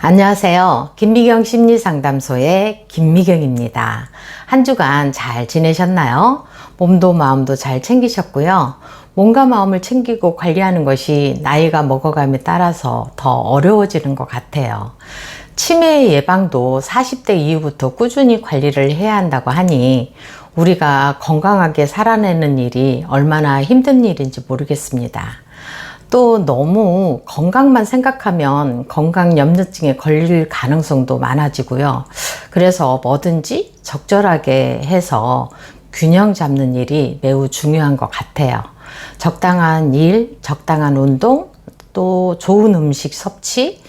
안녕하세요. 김미경 심리상담소의 김미경입니다. 한 주간 잘 지내셨나요? 몸도 마음도 잘 챙기셨고요. 몸과 마음을 챙기고 관리하는 것이 나이가 먹어감에 따라서 더 어려워지는 것 같아요. 치매 예방도 40대 이후부터 꾸준히 관리를 해야 한다고 하니 우리가 건강하게 살아내는 일이 얼마나 힘든 일인지 모르겠습니다. 또 너무 건강만 생각하면 건강염려증에 걸릴 가능성도 많아지고요. 그래서 뭐든지 적절하게 해서 균형 잡는 일이 매우 중요한 것 같아요. 적당한 일, 적당한 운동, 또 좋은 음식 섭취,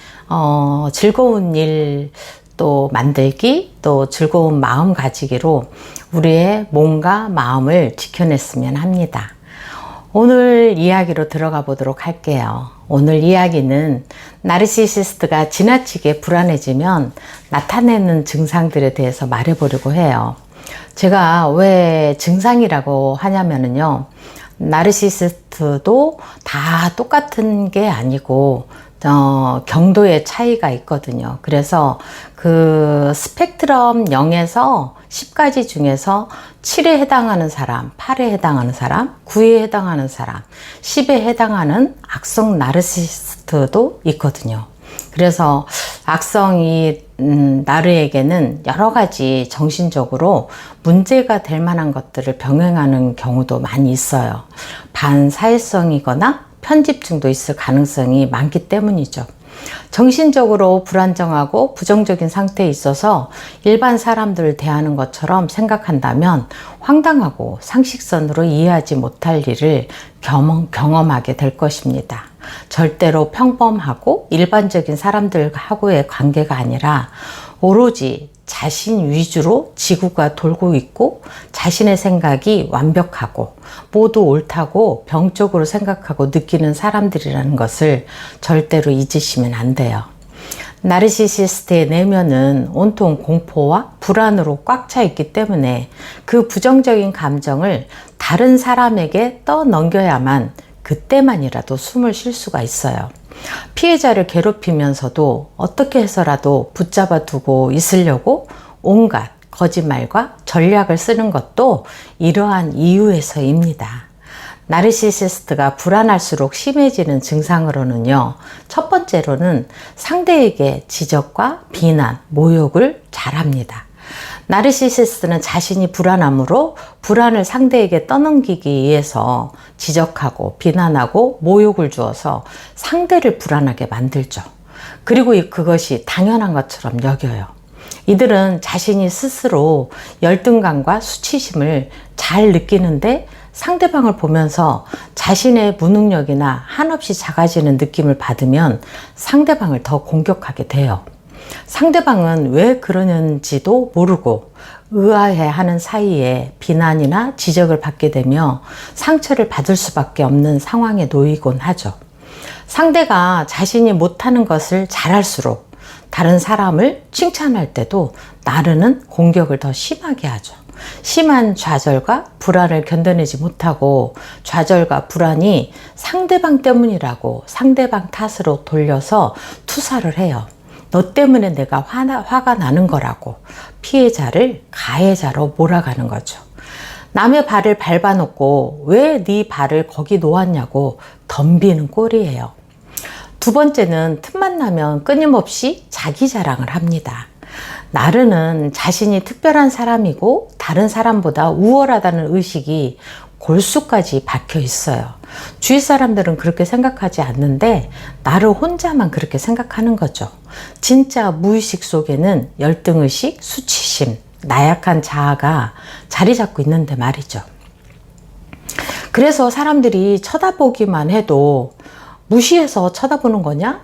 즐거운 일 또 만들기, 또 즐거운 마음 가지기로 우리의 몸과 마음을 지켜냈으면 합니다. 오늘 이야기로 들어가 보도록 할게요. 오늘 이야기는 나르시시스트가 지나치게 불안해지면 나타내는 증상들에 대해서 말해 보려고 해요. 제가 왜 증상이라고 하냐면요. 나르시시스트도 다 똑같은 게 아니고 경도의 차이가 있거든요. 그래서 그 스펙트럼 0에서 10가지 중에서 7에 해당하는 사람, 8에 해당하는 사람, 9에 해당하는 사람, 10에 해당하는 악성 나르시시스트도 있거든요. 그래서 악성이 나르에게는 여러 가지 정신적으로 문제가 될 만한 것들을 병행하는 경우도 많이 있어요. 반사회성이거나 편집증도 있을 가능성이 많기 때문이죠. 정신적으로 불안정하고 부정적인 상태에 있어서 일반 사람들을 대하는 것처럼 생각한다면 황당하고 상식선으로 이해하지 못할 일을 경험하게 될 것입니다. 절대로 평범하고 일반적인 사람들하고의 관계가 아니라 오로지 자신 위주로 지구가 돌고 있고 자신의 생각이 완벽하고 모두 옳다고 병적으로 생각하고 느끼는 사람들이라는 것을 절대로 잊으시면 안 돼요. 나르시시스트의 내면은 온통 공포와 불안으로 꽉 차 있기 때문에 그 부정적인 감정을 다른 사람에게 떠넘겨야만 그때만이라도 숨을 쉴 수가 있어요. 피해자를 괴롭히면서도 어떻게 해서라도 붙잡아 두고 있으려고 온갖 거짓말과 전략을 쓰는 것도 이러한 이유에서입니다. 나르시시스트가 불안할수록 심해지는 증상으로는요. 첫 번째로는 상대에게 지적과 비난, 모욕을 잘합니다. 나르시시스트는 자신이 불안함으로 불안을 상대에게 떠넘기기 위해서 지적하고 비난하고 모욕을 주어서 상대를 불안하게 만들죠. 그리고 그것이 당연한 것처럼 여겨요. 이들은 자신이 스스로 열등감과 수치심을 잘 느끼는데 상대방을 보면서 자신의 무능력이나 한없이 작아지는 느낌을 받으면 상대방을 더 공격하게 돼요. 상대방은 왜 그러는지도 모르고 의아해하는 사이에 비난이나 지적을 받게 되며 상처를 받을 수밖에 없는 상황에 놓이곤 하죠. 상대가 자신이 못하는 것을 잘할수록 다른 사람을 칭찬할 때도 나르는 공격을 더 심하게 하죠. 심한 좌절과 불안을 견뎌내지 못하고 좌절과 불안이 상대방 때문이라고 상대방 탓으로 돌려서 투사를 해요. 너 때문에 내가 화가 나는 거라고 피해자를 가해자로 몰아가는 거죠. 남의 발을 밟아놓고 왜 네 발을 거기 놓았냐고 덤비는 꼴이에요. 두 번째는 틈만 나면 끊임없이 자기 자랑을 합니다. 나르는 자신이 특별한 사람이고 다른 사람보다 우월하다는 의식이 골수까지 박혀 있어요. 주위 사람들은 그렇게 생각하지 않는데 나를 혼자만 그렇게 생각하는 거죠. 진짜 무의식 속에는 열등의식, 수치심, 나약한 자아가 자리 잡고 있는데 말이죠. 그래서 사람들이 쳐다보기만 해도 무시해서 쳐다보는 거냐?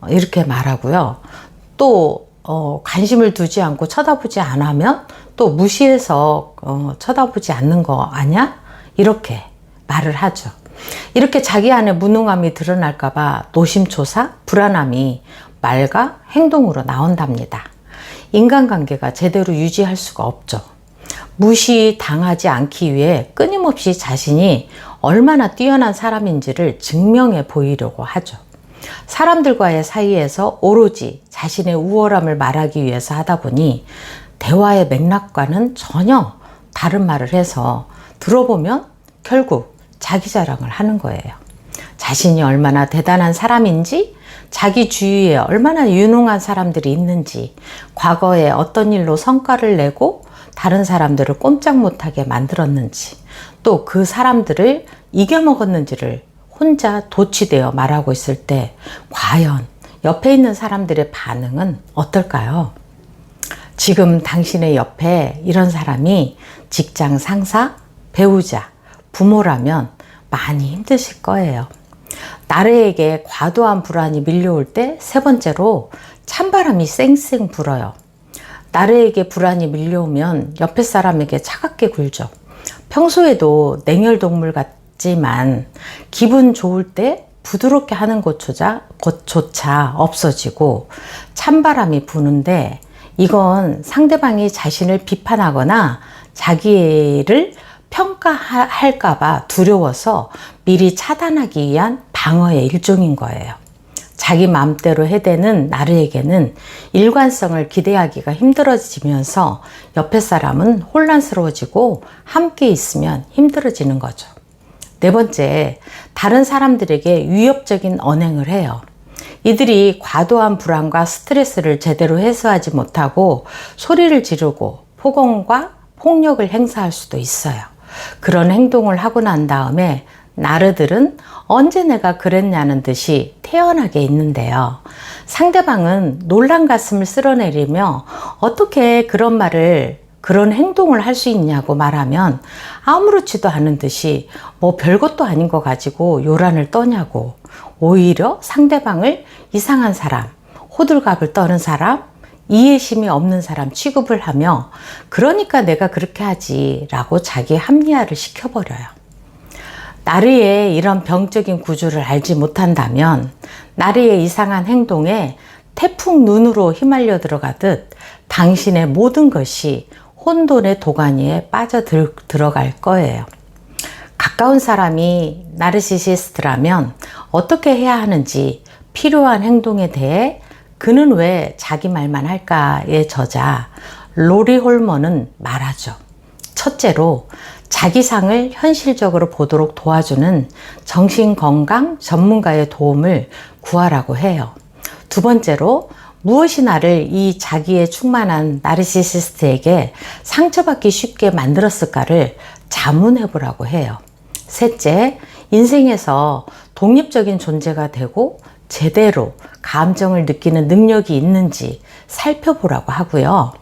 이렇게 말하고요. 또 관심을 두지 않고 쳐다보지 않으면 또 무시해서 쳐다보지 않는 거 아냐? 이렇게 말을 하죠. 이렇게 자기 안에 무능함이 드러날까봐 노심초사, 불안함이 말과 행동으로 나온답니다. 인간관계가 제대로 유지할 수가 없죠. 무시당하지 않기 위해 끊임없이 자신이 얼마나 뛰어난 사람인지를 증명해 보이려고 하죠. 사람들과의 사이에서 오로지 자신의 우월함을 말하기 위해서 하다 보니 대화의 맥락과는 전혀 다른 말을 해서 들어보면 결국 자기 자랑을 하는 거예요. 자신이 얼마나 대단한 사람인지, 자기 주위에 얼마나 유능한 사람들이 있는지, 과거에 어떤 일로 성과를 내고 다른 사람들을 꼼짝 못하게 만들었는지, 또 그 사람들을 이겨먹었는지를 혼자 도취되어 말하고 있을 때 과연 옆에 있는 사람들의 반응은 어떨까요? 지금 당신의 옆에 이런 사람이 직장 상사, 배우자, 부모라면 많이 힘드실 거예요. 나르에게 과도한 불안이 밀려올 때 세 번째로 찬바람이 쌩쌩 불어요. 나르에게 불안이 밀려오면 옆에 사람에게 차갑게 굴죠. 평소에도 냉혈동물 같지만 기분 좋을 때 부드럽게 하는 것조차 없어지고 찬바람이 부는데, 이건 상대방이 자신을 비판하거나 자기를 평가할까봐 두려워서 미리 차단하기 위한 방어의 일종인 거예요. 자기 마음대로 해대는 나르에게는 일관성을 기대하기가 힘들어지면서 옆에 사람은 혼란스러워지고 함께 있으면 힘들어지는 거죠. 네 번째, 다른 사람들에게 위협적인 언행을 해요. 이들이 과도한 불안과 스트레스를 제대로 해소하지 못하고 소리를 지르고 폭언과 폭력을 행사할 수도 있어요. 그런 행동을 하고 난 다음에 나르들은 언제 내가 그랬냐는 듯이 태연하게 있는데요. 상대방은 놀란 가슴을 쓸어내리며 어떻게 그런 행동을 할 수 있냐고 말하면 아무렇지도 않은 듯이 뭐 별것도 아닌 거 가지고 요란을 떠냐고, 오히려 상대방을 이상한 사람, 호들갑을 떠는 사람, 이해심이 없는 사람 취급을 하며 그러니까 내가 그렇게 하지 라고 자기 합리화를 시켜버려요. 나르의 이런 병적인 구조를 알지 못한다면 나르의 이상한 행동에 태풍 눈으로 휘말려 들어가듯 당신의 모든 것이 혼돈의 도가니에 빠져 들어갈 거예요. 가까운 사람이 나르시시스트라면 어떻게 해야 하는지, 필요한 행동에 대해 그는 왜 자기 말만 할까의 저자 로리 홀먼은 말하죠. 첫째로 자기상을 현실적으로 보도록 도와주는 정신건강 전문가의 도움을 구하라고 해요. 두 번째로 무엇이 나를 이 자기에 충만한 나르시시스트에게 상처받기 쉽게 만들었을까를 자문해 보라고 해요. 셋째, 인생에서 독립적인 존재가 되고 제대로 감정을 느끼는 능력이 있는지 살펴보라고 하고요.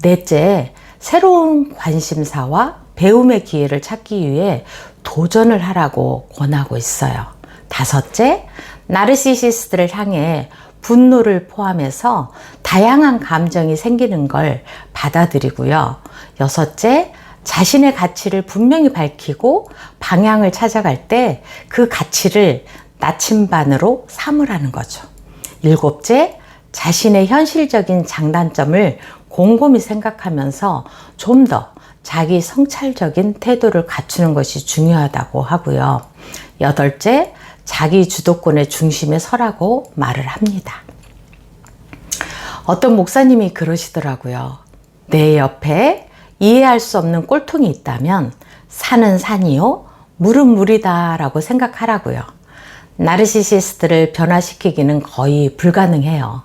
넷째, 새로운 관심사와 배움의 기회를 찾기 위해 도전을 하라고 권하고 있어요. 다섯째, 나르시시스트를 향해 분노를 포함해서 다양한 감정이 생기는 걸 받아들이고요. 여섯째, 자신의 가치를 분명히 밝히고 방향을 찾아갈 때 그 가치를 나침반으로 삼으라는 거죠. 일곱째, 자신의 현실적인 장단점을 곰곰이 생각하면서 좀 더 자기 성찰적인 태도를 갖추는 것이 중요하다고 하고요. 여덟째, 자기 주도권의 중심에 서라고 말을 합니다. 어떤 목사님이 그러시더라고요. 내 옆에 이해할 수 없는 꼴통이 있다면 산은 산이요, 물은 물이다 라고 생각하라고요. 나르시시스트를 변화시키기는 거의 불가능해요.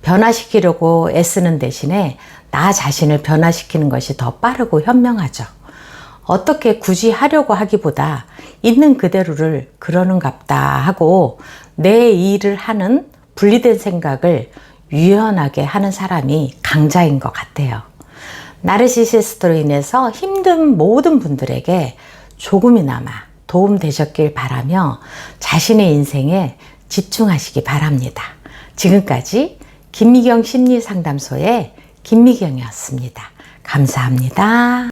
변화시키려고 애쓰는 대신에 나 자신을 변화시키는 것이 더 빠르고 현명하죠. 어떻게 굳이 하려고 하기보다 있는 그대로를 그러는갑다 하고 내 일을 하는 분리된 생각을 유연하게 하는 사람이 강자인 것 같아요. 나르시시스트로 인해서 힘든 모든 분들에게 조금이나마 도움되셨길 바라며 자신의 인생에 집중하시기 바랍니다. 지금까지 김미경 심리상담소의 김미경이었습니다. 감사합니다.